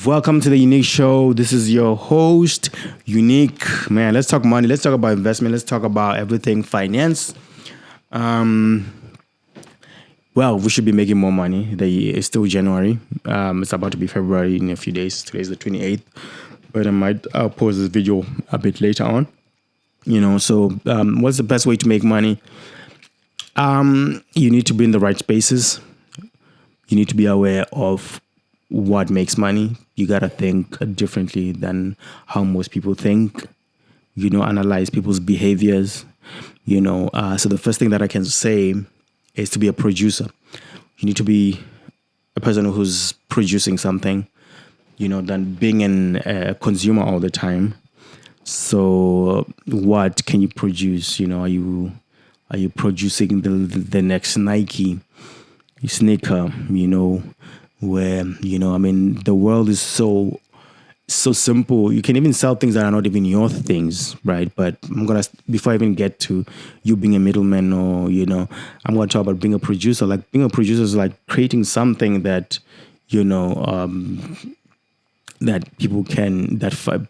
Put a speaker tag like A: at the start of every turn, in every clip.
A: Welcome to the Unique Show. This is your host, Unique. Man, let's talk money. Let's talk about investment. Let's talk about everything finance. Well, we should be making more money. It's still January. It's about to be February in a few days. Today's the 28th. But I'll post this video a bit later on. What's the best way to make money? You need to be in the right spaces. You need to be aware of what makes money. You got to think differently than how most people think. Analyze people's behaviors. So the first thing that I can say is to be a producer. You need to be a person who's producing something, than being a consumer all the time. So what can you produce? Are you producing the next Nike sneaker, where, the world is so simple. You can even sell things that are not even your things, right? But before I even get to you being a middleman or, I'm going to talk about being a producer. Like being a producer is like creating something that, that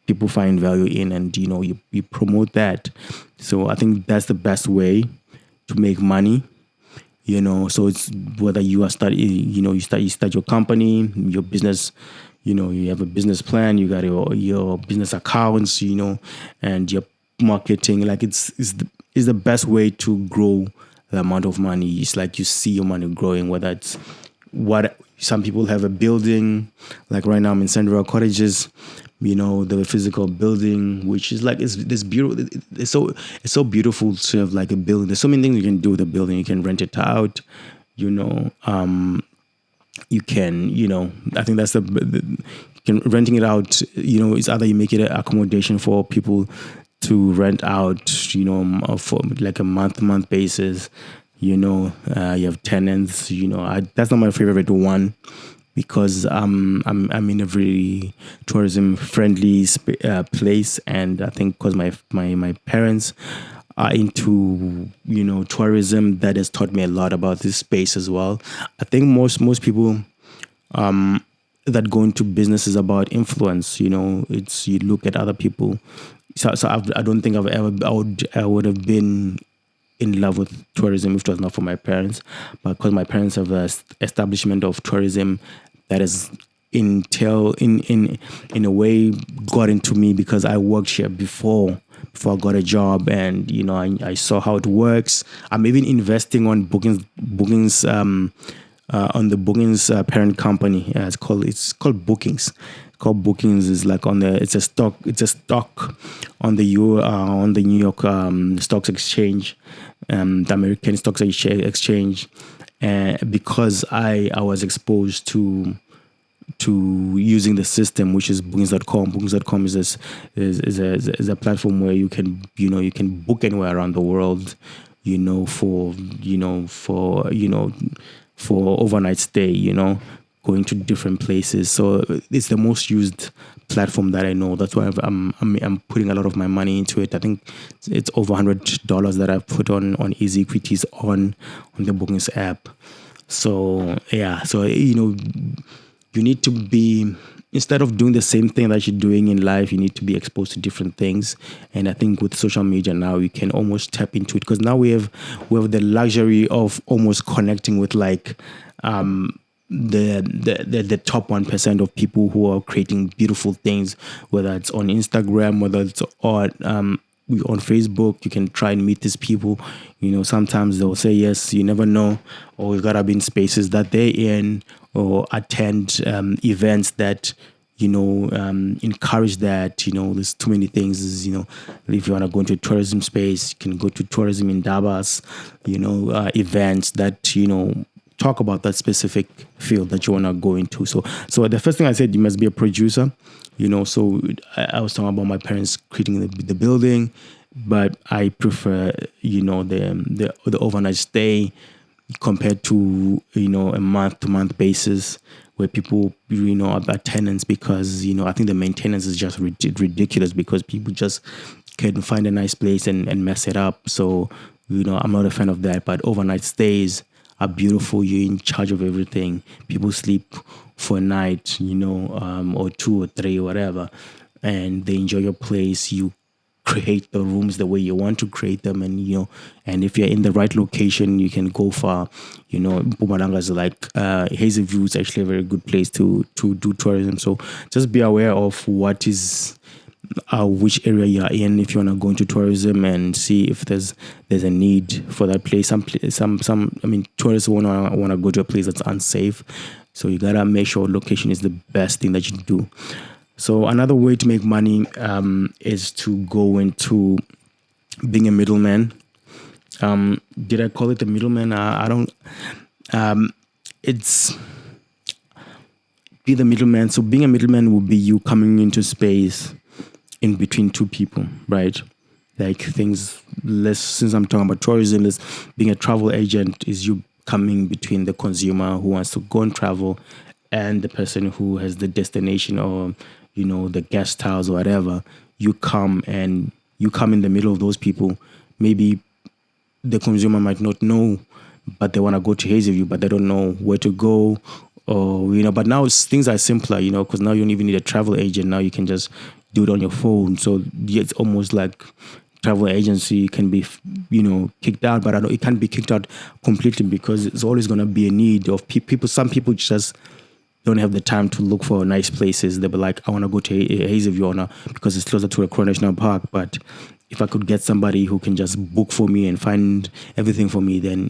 A: people find value in, and, you promote that. So I think that's the best way to make money. So it's whether you are you start your company, your business, you have a business plan, you got your business accounts, and your marketing. Like it's the best way to grow the amount of money. It's like you see your money growing, whether it's what some people have a building, like right now I'm in Central Cottages, the physical building, which is like, it's this beautiful. It's so beautiful to have like a building. There's so many things you can do with a building. You can rent it out, you can, I think that's renting it out, it's either you make it an accommodation for people to rent out, for like a month basis, you have tenants, that's not my favorite one, because I'm in a very tourism friendly place, and I think because my parents are into tourism, that has taught me a lot about this space as well. I think most people that go into business is about influence. It's you look at other people. So I don't think I would have been in love with tourism if it was not for my parents, but because my parents have an establishment of tourism that is in a way got into me, because I worked here before I got a job, and I saw how it works. I'm even investing on bookings on the Bookings parent company. It's called Bookings. Bookings is like it's a stock on the New York Stocks Exchange, the American Stocks Exchange, because I was exposed to using the system, which is bookings.com. Bookings.com is a platform where you can book anywhere around the world, for overnight stay, going to different places. So it's the most used platform that I know. That's why I'm putting a lot of my money into it. I think it's over $100 that I've put on Easy Equities on the Bookings app. So yeah, you need to be, instead of doing the same thing that you're doing in life, you need to be exposed to different things. And I think with social media now, you can almost tap into it, because now we have the luxury of almost connecting with like the top 1% of people who are creating beautiful things, whether it's on Instagram, whether it's on Facebook. You can try and meet these people. Sometimes they'll say yes, you never know, or you gotta be in spaces that they're in, or attend events that encourage that. There's too many things. If you want to go into tourism space, you can go to tourism in Davos. Events that talk about that specific field that you want to go into. So the first thing I said, you must be a producer. So I was talking about my parents creating the building, but I prefer the overnight stay compared to a month-to-month basis where people are tenants, because I think the maintenance is just ridiculous, because people just can find a nice place and mess it up. So I'm not a fan of that. But overnight stays are beautiful. You're in charge of everything. People sleep for a night, or two or three, or whatever, and they enjoy your place. You create the rooms the way you want to create them, and if you're in the right location, you can go far. Mpumalanga is like Hazy View is actually a very good place to do tourism. So just be aware of what is which area you are in if you want to go into tourism, and see if there's a need for that place. Some tourists want to go to a place that's unsafe, so you gotta make sure location is the best thing that you do. So another way to make money is to go into being a middleman. Did I call it a middleman? I don't. It's be the middleman. So being a middleman will be you coming into space in between two people, right? Like things. Since I'm talking about tourism, being a travel agent is you coming between the consumer who wants to go and travel and the person who has the destination, or the guest house or whatever. You come in the middle of those people. Maybe the consumer might not know, but they want to go to Hazy View, but they don't know where to go, or but now things are simpler, because now you don't even need a travel agent. Now you can just do it on your phone. So it's almost like travel agency can be kicked out, but I know it can't be kicked out completely, because it's always going to be a need of people. Some people just don't have the time to look for nice places. They'll be like, I want to go to Hazy View because it's closer to a Crown National Park. But if I could get somebody who can just book for me and find everything for me, then,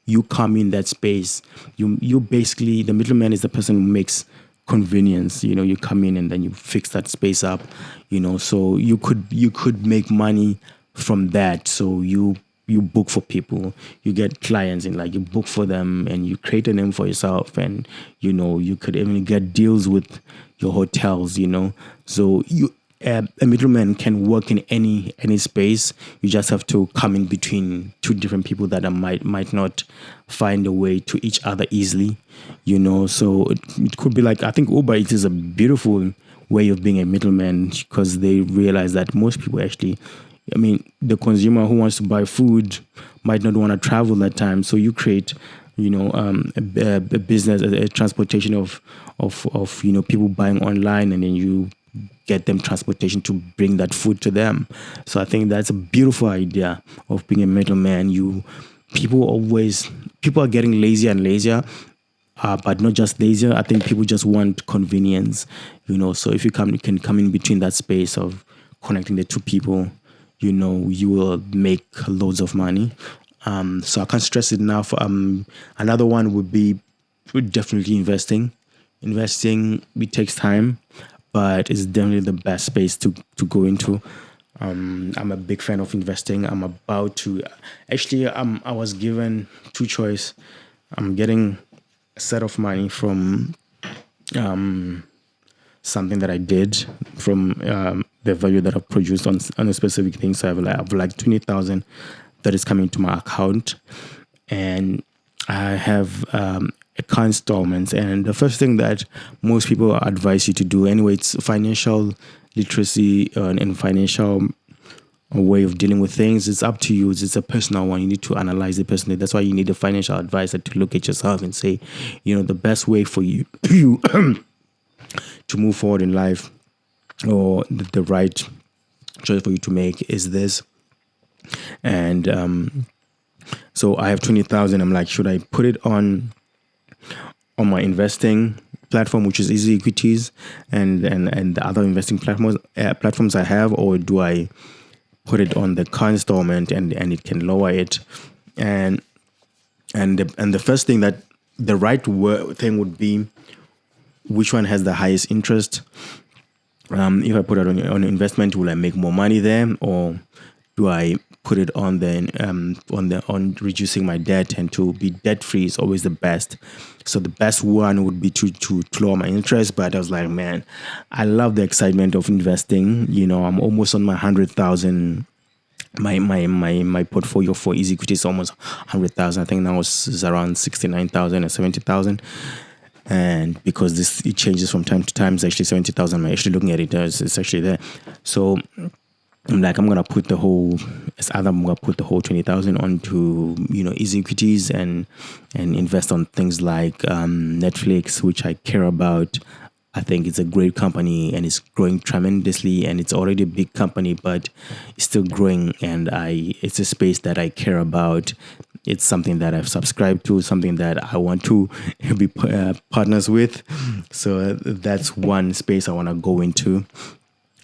A: you come in that space. You basically, the middleman is the person who makes convenience. You come in and then you fix that space up, so you could make money from that. So you book for people, you get clients, and like you book for them, and you create a name for yourself, and you could even get deals with your hotels. So a middleman can work in any space. You just have to come in between two different people that might not find a way to each other easily. So it could be like, I think Uber Eats is a beautiful way of being a middleman, because they realize that most people actually, the consumer who wants to buy food might not want to travel that time. So you create, a business, a transportation of people buying online, and then you get them transportation to bring that food to them. So I think that's a beautiful idea of being a middleman. People are getting lazier and lazier, but not just lazier. I think people just want convenience, So if you can come in between that space of connecting the two people, you will make loads of money. So I can't stress it enough. Another one would be definitely investing. Investing, it takes time, but it's definitely the best space to go into. I'm a big fan of investing. I'm about to actually. I was given two choices. I'm getting a set of money from something that I did, from the value that I've produced on a specific thing. So I have like 20,000 that is coming to my account, and I have car installments. And the first thing that most people advise you to do, anyway, it's financial literacy and financial way of dealing with things. It's up to you. It's a personal one. You need to analyze it personally. That's why you need a financial advisor to look at yourself and say, the best way for you to move forward in life, or the right choice for you to make is this. And so I have 20,000. I'm like, should I put it on my investing platform, which is Easy Equities, and the other investing platforms I have, or do I put it on the car installment and it can lower it? And the first thing, that the right thing would be, which one has the highest interest? If I put it on investment, will I make more money there, or do I put it on on reducing my debt? And to be debt free is always the best. So the best one would be to lower my interest. But I was like, man, I love the excitement of investing. I'm almost on my 100,000. My portfolio for Easy Equity is almost 100,000. I think now it's around 69,000 or 70,000. And because it changes from time to time, it's actually 70,000. I'm actually looking at it, it's actually there. So I'm like, I'm gonna put the whole. It's either I'm gonna put the whole 20,000 onto easy equities and invest on things like Netflix, which I care about. I think it's a great company and it's growing tremendously, and it's already a big company, but it's still growing. And it's a space that I care about. It's something that I've subscribed to, something that I want to be partners with. So that's one space I want to go into.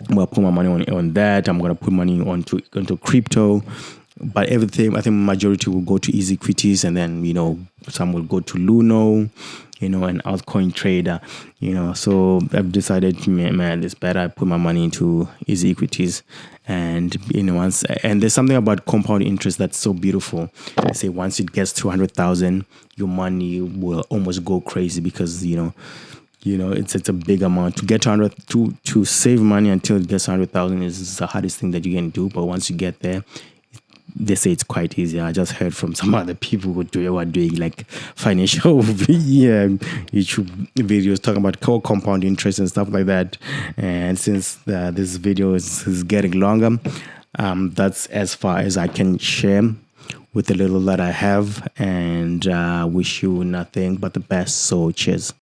A: I'm gonna put my money on that. I'm gonna put money onto crypto, but everything, I think majority will go to easy equities, and then some will go to Luno, an altcoin trader. So I've decided, man, it's better I put my money into easy equities, and there's something about compound interest that's so beautiful. I say once it gets to 100,000, your money will almost go crazy because it's a big amount to get to 100 to save money until it gets 100,000 is the hardest thing that you can do. But once you get there, they say it's quite easy. I just heard from some other people who are doing like financial YouTube videos talking about compound interest and stuff like that. And since this video is getting longer, that's as far as I can share with the little that I have. And wish you nothing but the best. So cheers.